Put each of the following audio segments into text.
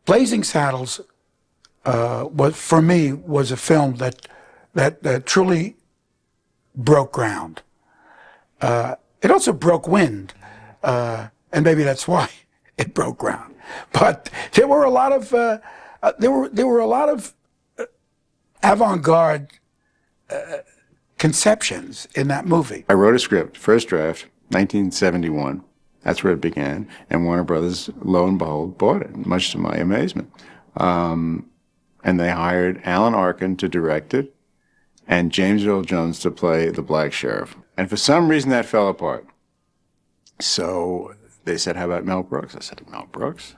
Blazing Saddles for me was a film that truly broke ground. It also broke wind, and maybe that's why it broke ground. But there were a lot of avant-garde conceptions in that movie. I wrote a script, first draft, 1971. That's where it began. And Warner Brothers, lo and behold, bought it, much to my amazement. And they hired Alan Arkin to direct it and James Earl Jones to play the Black Sheriff. And for some reason, that fell apart. So they said, how about Mel Brooks? I said, Mel Brooks?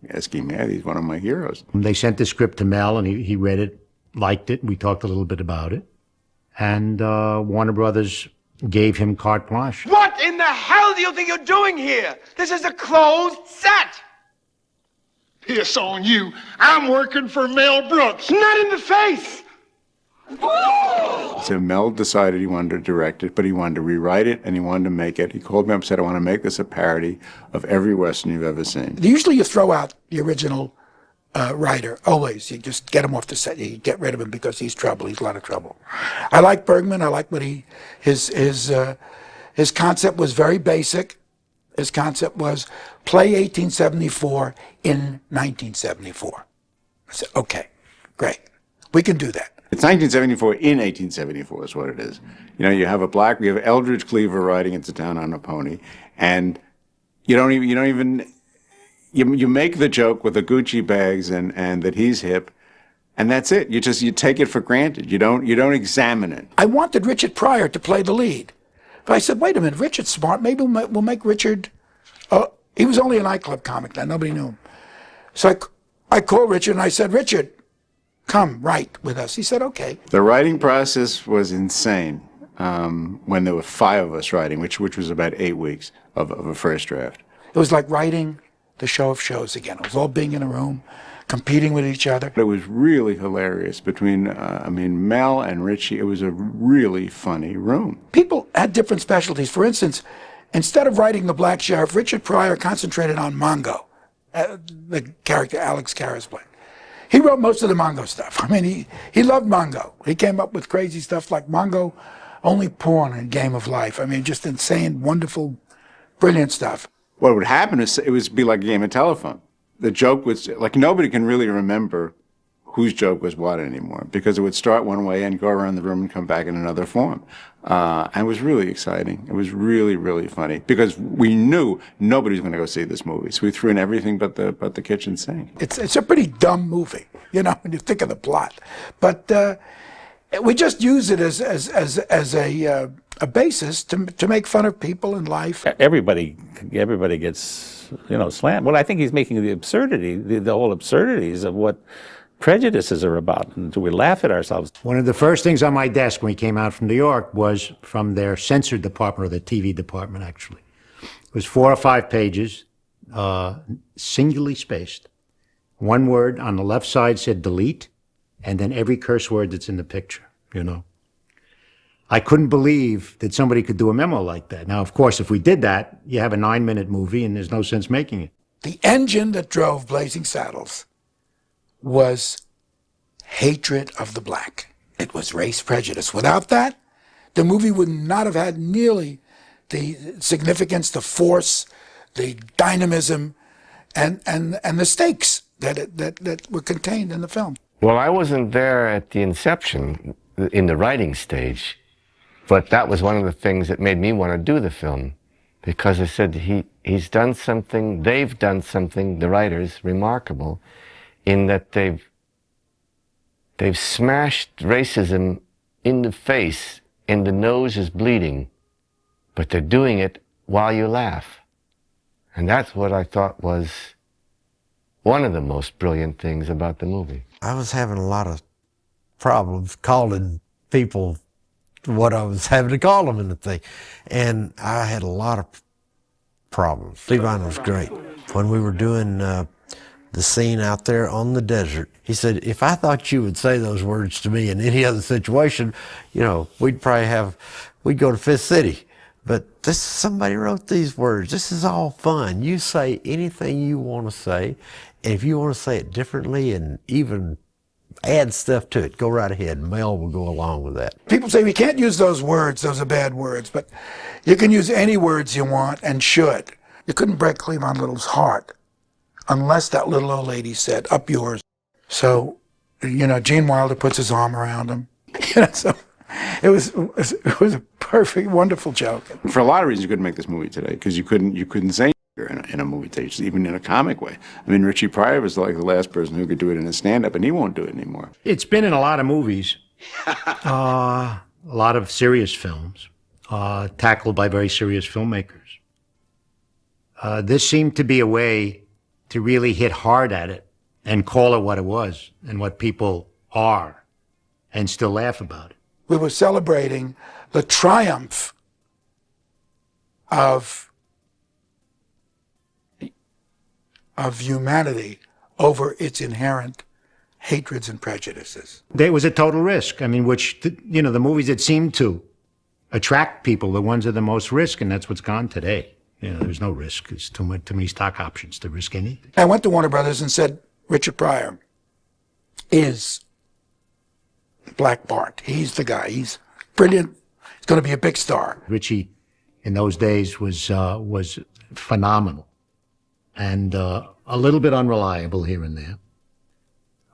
Esky mad, he's one of my heroes. They sent the script to Mel, and he read it, liked it. We talked a little bit about it. And Warner Brothers gave him carte blanche. What in the hell do you think you're doing here? This is a closed set. Piss on you. I'm working for Mel Brooks. Not in the face. So Mel decided he wanted to direct it, but he wanted to rewrite it, and he wanted to make it. He called me up and said, I want to make this a parody of every Western you've ever seen. Usually you throw out the original writer, always. You just get him off the set. You get rid of him because he's trouble. He's a lot of trouble. I like Bergman. I like what his concept was very basic. His concept was play 1874 in 1974. I said, okay, great. We can do that. It's 1974 in 1874 is what it is. You know, you have Eldridge Cleaver riding into town on a pony, and you make the joke with the Gucci bags and that he's hip, and that's it. You take it for granted. You don't examine it. I wanted Richard Pryor to play the lead, but I said, wait a minute, Richard's smart. Maybe we'll make Richard. He was only a nightclub comic then. Nobody knew him. So I called Richard and I said, Richard, come write with us. He said, okay. The writing process was insane when there were 5 of us writing, which was about 8 weeks of a first draft. It was like writing the show of shows again. It was all being in a room, competing with each other. It was really hilarious between, Mel and Richie. It was a really funny room. People had different specialties. For instance, instead of writing the Black Sheriff, Richard Pryor concentrated on Mongo, the character Alex Karras played. He wrote most of the Mongo stuff. I mean, he loved Mongo. He came up with crazy stuff like Mongo, only porn and Game of Life. I mean, just insane, wonderful, brilliant stuff. What would happen is it would be like a game of telephone. The joke was, like, nobody can really remember whose joke was what anymore because it would start one way and go around the room and come back in another form. And it was really exciting. It was really, really funny because we knew nobody was going to go see this movie. So we threw in everything but the kitchen sink. It's a pretty dumb movie, you know, when you think of the plot. But we just use it as a basis to make fun of people in life. Everybody gets, slammed. Well, I think he's making the absurdity, the whole absurdities of what prejudices are about, and we laugh at ourselves. One of the first things on my desk when we came out from New York was from their censor department, or the TV department, actually. It was 4 or 5 pages, singularly spaced. One word on the left side said delete, and then every curse word that's in the picture, I couldn't believe that somebody could do a memo like that. Now, of course, if we did that, you have a 9-minute movie, and there's no sense making it. The engine that drove Blazing Saddles was hatred of the black. It was race prejudice. Without that, the movie would not have had nearly the significance, the force, the dynamism, and the stakes that were contained in the film. Well, I wasn't there at the inception, in the writing stage, but that was one of the things that made me want to do the film, because I said he's done something, they've done something, the writers, remarkable, in that they've smashed racism in the face and the nose is bleeding, but they're doing it while you laugh. And that's what I thought was one of the most brilliant things about the movie. I was having a lot of problems calling people what I was having to call them in the thing. And I had a lot of problems. Cleavon was great. When we were doing the scene out there on the desert, he said, if I thought you would say those words to me in any other situation, we'd go to Fifth City. But this somebody wrote these words. This is all fun. You say anything you want to say, and if you want to say it differently and even add stuff to it, go right ahead. Mel will go along with that. People say we can't use those words, those are bad words, but you can use any words you want and should. You couldn't break Cleavon Little's heart unless that little old lady said, "Up yours." So, Gene Wilder puts his arm around him. So it was a perfect, wonderful joke. For a lot of reasons, you couldn't make this movie today because you couldn't say in a movie stage, even in a comic way. I mean, Richie Pryor was like the last person who could do it in a stand-up, and he won't do it anymore. It's been in a lot of movies, a lot of serious films, tackled by very serious filmmakers. This seemed to be a way to really hit hard at it and call it what it was and what people are and still laugh about it. We were celebrating the triumph of humanity over its inherent hatreds and prejudices. There was a total risk. I mean, the movies that seem to attract people, the ones at the most risk, and that's what's gone today. There's no risk. There's too many stock options to risk anything. I went to Warner Brothers and said, Richard Pryor is Black Bart. He's the guy. He's brilliant. He's going to be a big star. Richie, in those days, was phenomenal and a little bit unreliable here and there.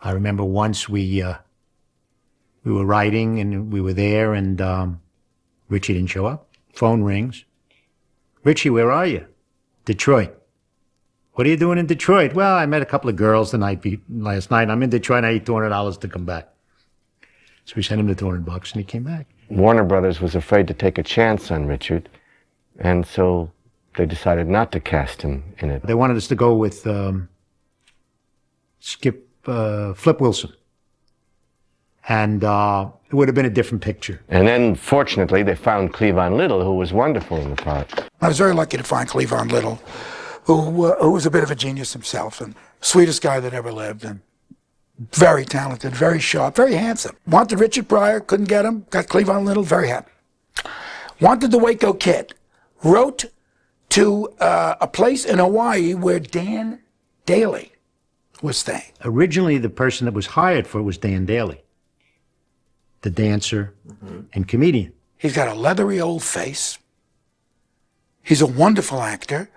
I remember once we were writing and we were there and Richie didn't show up. Phone rings. "Richie, where are you?" "Detroit." "What are you doing in Detroit?" "Well, I met a couple of girls last night. I'm in Detroit. I need $200 to come back." So we sent him the $200 and he came back. Warner Brothers was afraid to take a chance on Richard, and so they decided not to cast him in it. They wanted us to go with Flip Wilson. And it would have been a different picture. And then, fortunately, they found Cleavon Little, who was wonderful in the part. I was very lucky to find Cleavon Little, who was a bit of a genius himself and sweetest guy that ever lived, and very talented, very sharp, very handsome. Wanted Richard Pryor, couldn't get him, got Cleavon Little, very happy. Wanted the Waco Kid, wrote to a place in Hawaii where Dan Daly was staying. Originally, the person that was hired for it was Dan Daly, the dancer and comedian. He's got a leathery old face. He's a wonderful actor.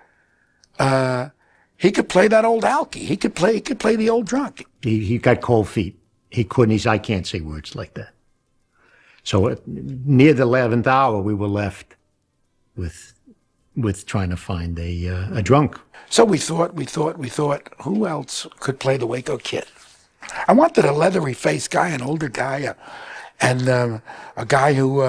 He could play that old alky. He could play the old drunk. He got cold feet. He couldn't. He said, "I can't say words like that." So near the 11th hour, we were left with trying to find a drunk. So we thought, who else could play the Waco Kid? I wanted a leathery-faced guy, an older guy, and a guy who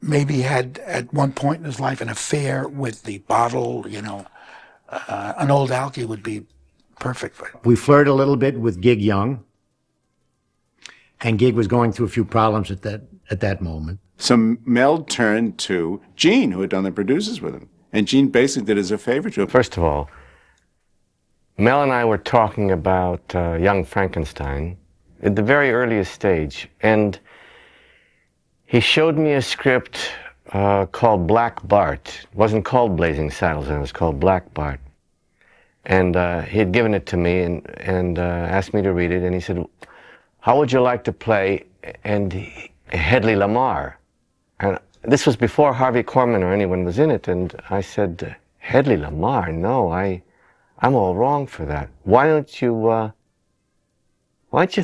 maybe had at one point in his life an affair with the bottle. An old alky would be perfect for it. We flirted a little bit with Gig Young, and Gig was going through a few problems at that moment. So Mel turned to Gene, who had done the producers with him. And Gene basically did as a favor to him. First of all, Mel and I were talking about Young Frankenstein at the very earliest stage. And he showed me a script called Black Bart. It wasn't called Blazing Saddles, and it was called Black Bart. And he had given it to me and asked me to read it. And he said, "How would you like to play Hedley Lamar?" And this was before Harvey Korman or anyone was in it. And I said, "Hedley Lamar? No, I'm all wrong for that. Why don't you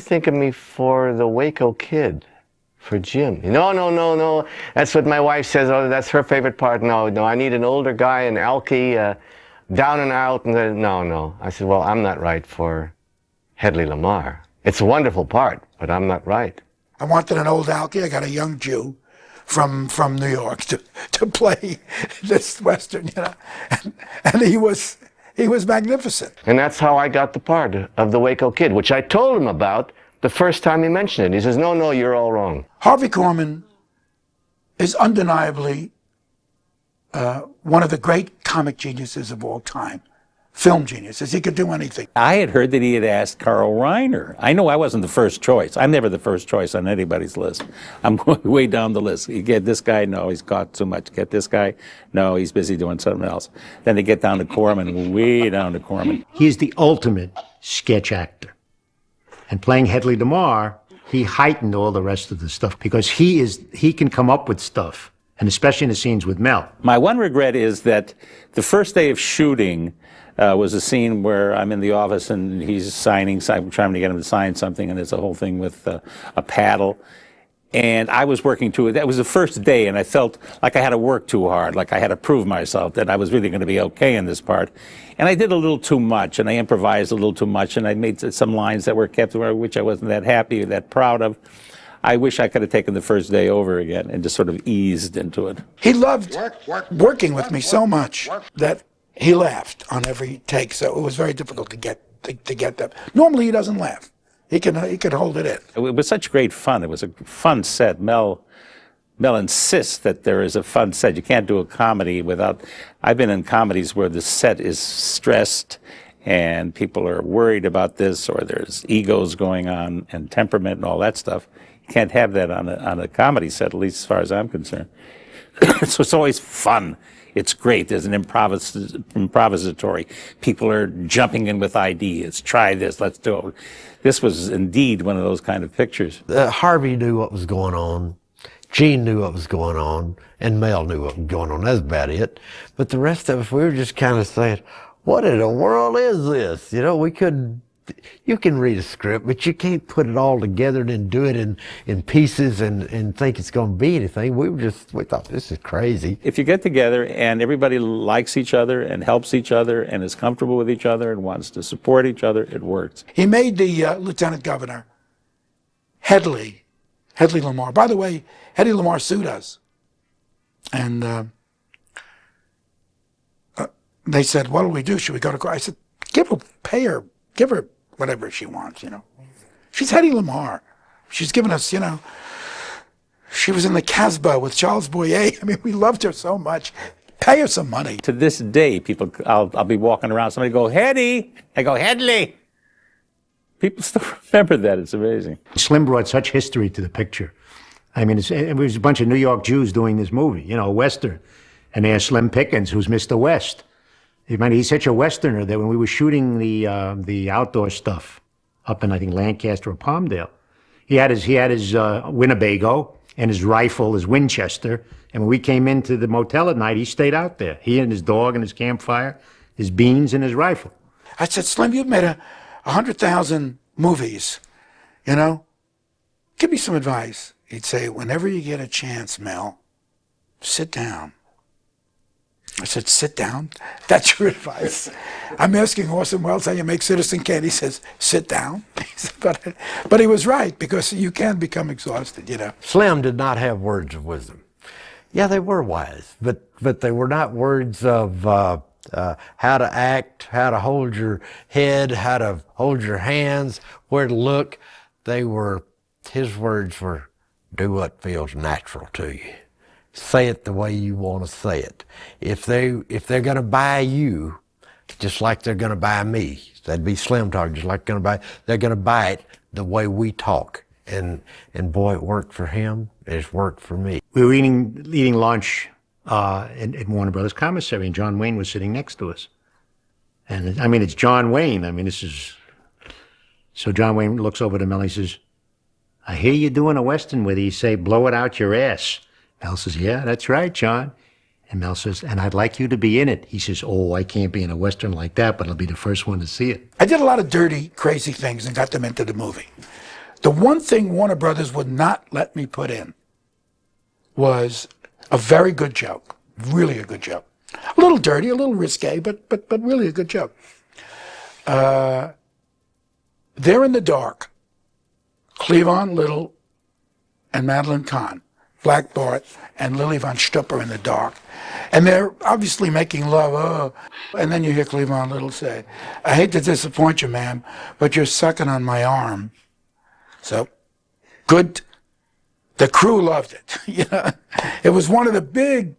think of me for the Waco Kid, for Jim?" No. That's what my wife says. Oh, that's her favorite part. No, I need an older guy, an alky, down and out. And then, no. I said, well, I'm not right for Hedley Lamar. It's a wonderful part, but I'm not right. I wanted an old alky. I got a young Jew from New York to play this Western, and he was magnificent. And that's how I got the part of the Waco Kid, which I told him about the first time he mentioned it. He says, no, you're all wrong. Harvey Korman is undeniably one of the great comic geniuses of all time. film geniuses. He could do anything. I had heard that he had asked Carl Reiner. I know I wasn't the first choice. I'm never the first choice on anybody's list. I'm going way down the list. You get this guy, no, he's caught too much. Get this guy, no, he's busy doing something else. Then they get down to Corman, way down to Corman. He is the ultimate sketch actor. And playing Hedley DeMar, he heightened all the rest of the stuff because he can come up with stuff, and especially in the scenes with Mel. My one regret is that the first day of shooting was a scene where I'm in the office and he's signing, I'm trying to get him to sign something, and there's a whole thing with a paddle. And I was working too. That was the first day, and I felt like I had to work too hard, like I had to prove myself that I was really going to be okay in this part. And I did a little too much, and I improvised a little too much, and I made some lines that were kept, which I wasn't that happy or that proud of. I wish I could have taken the first day over again and just sort of eased into it. He loved working with me so much that he laughed on every take, so it was very difficult to get that. Normally, he doesn't laugh. He could hold it in. It was such great fun. It was a fun set. Mel insists that there is a fun set. You can't do a comedy without. I've been in comedies where the set is stressed and people are worried about this, or there's egos going on and temperament and all that stuff. You can't have that on a comedy set, at least as far as I'm concerned. So it's always fun. It's great. There's an improvisatory. People are jumping in with ideas. Try this. Let's do it. This was indeed one of those kind of pictures. Harvey knew what was going on. Gene knew what was going on. And Mel knew what was going on. That's about it. But the rest of us, we were just kind of saying, what in the world is this? You know, we couldn't. You can read a script, but you can't put it all together and then do it in pieces and think it's going to be anything. We thought, this is crazy. If you get together and everybody likes each other and helps each other and is comfortable with each other and wants to support each other, it works. He made the lieutenant governor, Hedley Lamar. By the way, Hedley Lamar sued us. And they said, what do we do? Should we go to court? I said, pay her. Give her whatever she wants, you know. She's Hedley Lamar. She's given us, you know, she was in the Casbah with Charles Boyer. I mean, we loved her so much. Pay her some money. To this day, I'll be walking around, somebody go, Heddy. I go, Hedley. People still remember that. It's amazing. Slim brought such history to the picture. I mean, it was a bunch of New York Jews doing this movie, you know, a Western. And there's Slim Pickens, who's Mr. West. I mean, he's such a Westerner that when we were shooting the outdoor stuff up in, I think, Lancaster or Palmdale, he had his Winnebago and his rifle, his Winchester. And when we came into the motel at night, he stayed out there. He and his dog and his campfire, his beans and his rifle. I said, Slim, you've made 100,000 movies, you know? Give me some advice. He'd say, whenever you get a chance, Mel, sit down. I said, sit down? That's your advice? I'm asking Orson Welles how you make Citizen Kane. He says, sit down. But he was right, because you can become exhausted, you know. Slim did not have words of wisdom. Yeah, they were wise, but they were not words of how to act, how to hold your head, how to hold your hands, where to look. His words were, do what feels natural to you. Say it the way you want to say it. If they're going to buy you, just like they're going to buy me, that'd be Slim talk. Just like they're going to buy it the way we talk. And boy, it worked for him. It's worked for me. We were eating lunch at Warner Brothers Commissary, and John Wayne was sitting next to us. And I mean, it's John Wayne. I mean, so John Wayne looks over to Mel and he says, I hear you doing a Western with you. You say, blow it out your ass. Mel says, yeah, that's right, John. And Mel says, and I'd like you to be in it. He says, oh, I can't be in a Western like that, but I'll be the first one to see it. I did a lot of dirty, crazy things and got them into the movie. The one thing Warner Brothers would not let me put in was a very good joke, really a good joke. A little dirty, a little risque, but really a good joke. They're in the dark. Cleavon, Little, and Madeline Kahn, Black Bart, and Lily von Stupper in the dark. And they're obviously making love. Oh. And then you hear Cleavon Little say, I hate to disappoint you, ma'am, but you're sucking on my arm. So, good. The crew loved it. You know, it was one of the big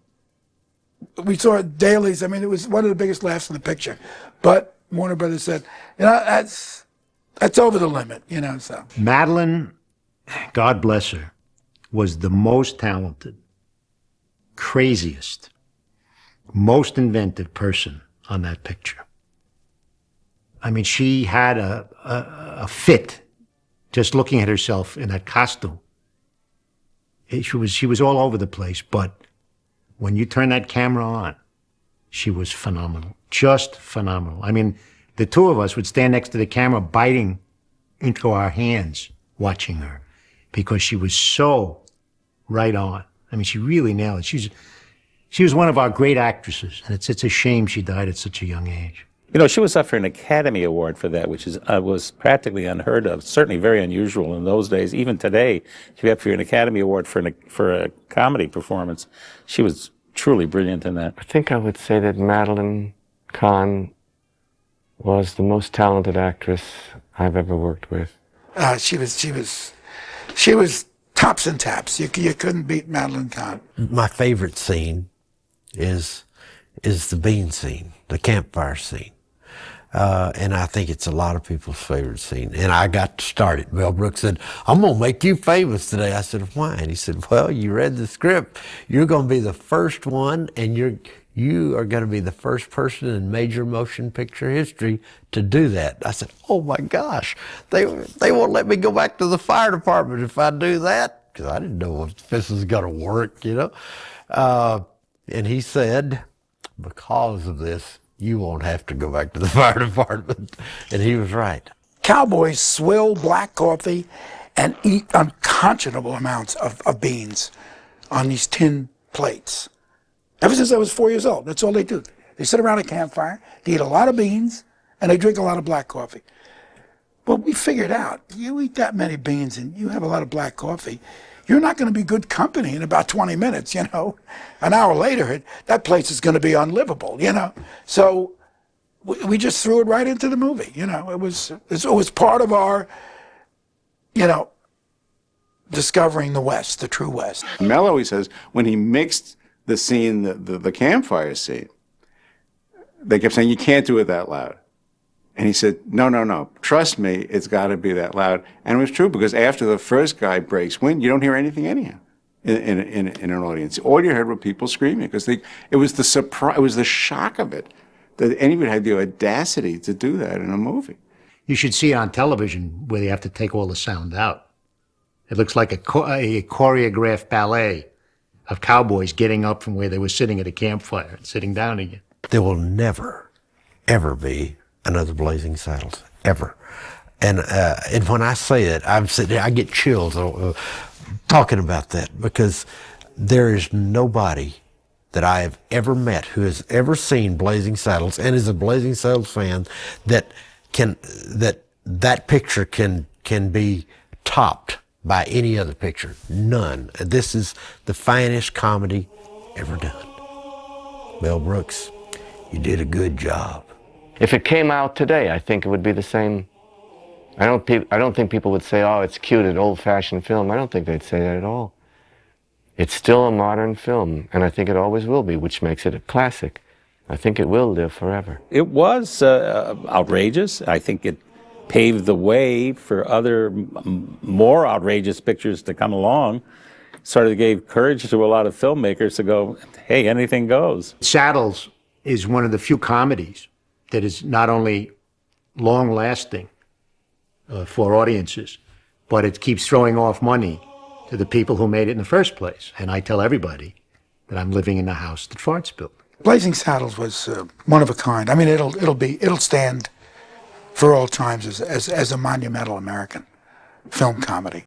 we saw dailies. I mean, it was one of the biggest laughs in the picture. But Warner Brothers said, that's over the limit, so. Madeline, God bless her, was the most talented, craziest, most inventive person on that picture. I mean, she had a fit just looking at herself in that costume. She was all over the place, but when you turn that camera on, she was phenomenal, just phenomenal. I mean, the two of us would stand next to the camera biting into our hands watching her because she was so right on. I mean, she really nailed it. She was one of our great actresses, and it's a shame she died at such a young age. She was up for an Academy Award for that, which was practically unheard of, certainly very unusual in those days. Even today, to be up for an Academy Award for a comedy performance, she was truly brilliant in that. I think I would say that Madeline Kahn was the most talented actress I've ever worked with. She was tops and taps. You couldn't beat Madeline Kahn. My favorite scene is the bean scene, the campfire scene. And I think it's a lot of people's favorite scene. And I got to start it. Mel Brooks said, "I'm going to make you famous today." I said, "Why?" And he said, "Well, you read the script. You're going to be the first one, and you are going to be the first person in major motion picture history to do that." I said, "Oh my gosh, they won't let me go back to the fire department if I do that," because I didn't know if this was going to work, And he said, "Because of this, you won't have to go back to the fire department." And he was right. Cowboys swill black coffee and eat unconscionable amounts of beans on these tin plates. Ever since I was 4 years old, that's all they do. They sit around a campfire, they eat a lot of beans, and they drink a lot of black coffee. But we figured out, you eat that many beans and you have a lot of black coffee, you're not going to be good company in about 20 minutes, An hour later, that place is going to be unlivable, So we just threw it right into the movie, It was part of our, discovering the West, the true West. Mel always says when he mixed the scene, the campfire scene, they kept saying, "You can't do it that loud." And he said, no, trust me, it's got to be that loud. And it was true, because after the first guy breaks wind, you don't hear anything anyhow in an audience. All you heard were people screaming, because it was the surprise, it was the shock of it that anybody had the audacity to do that in a movie. You should see it on television where they have to take all the sound out. It looks like a choreographed ballet of cowboys getting up from where they were sitting at a campfire and sitting down again. There will never, ever be another Blazing Saddles, ever. And when I say it, I'm sitting there, I get chills talking about that, because there is nobody that I have ever met who has ever seen Blazing Saddles and is a Blazing Saddles fan that picture can be topped by any other picture. None. This is the finest comedy ever done. Mel Brooks, you did a good job. If it came out today, I think it would be the same. I don't think people would say, "Oh, it's cute, an old-fashioned film." I don't think they'd say that at all. It's still a modern film, and I think it always will be, which makes it a classic. I think it will live forever. It was outrageous. I think it paved the way for other more outrageous pictures to come along. Sort of gave courage to a lot of filmmakers to go, "Hey, anything goes." Saddles is one of the few comedies that is not only long-lasting for audiences, but it keeps throwing off money to the people who made it in the first place. And I tell everybody that I'm living in the house that farts built. Blazing Saddles was one of a kind. I mean, it'll stand for all times as a monumental American film comedy.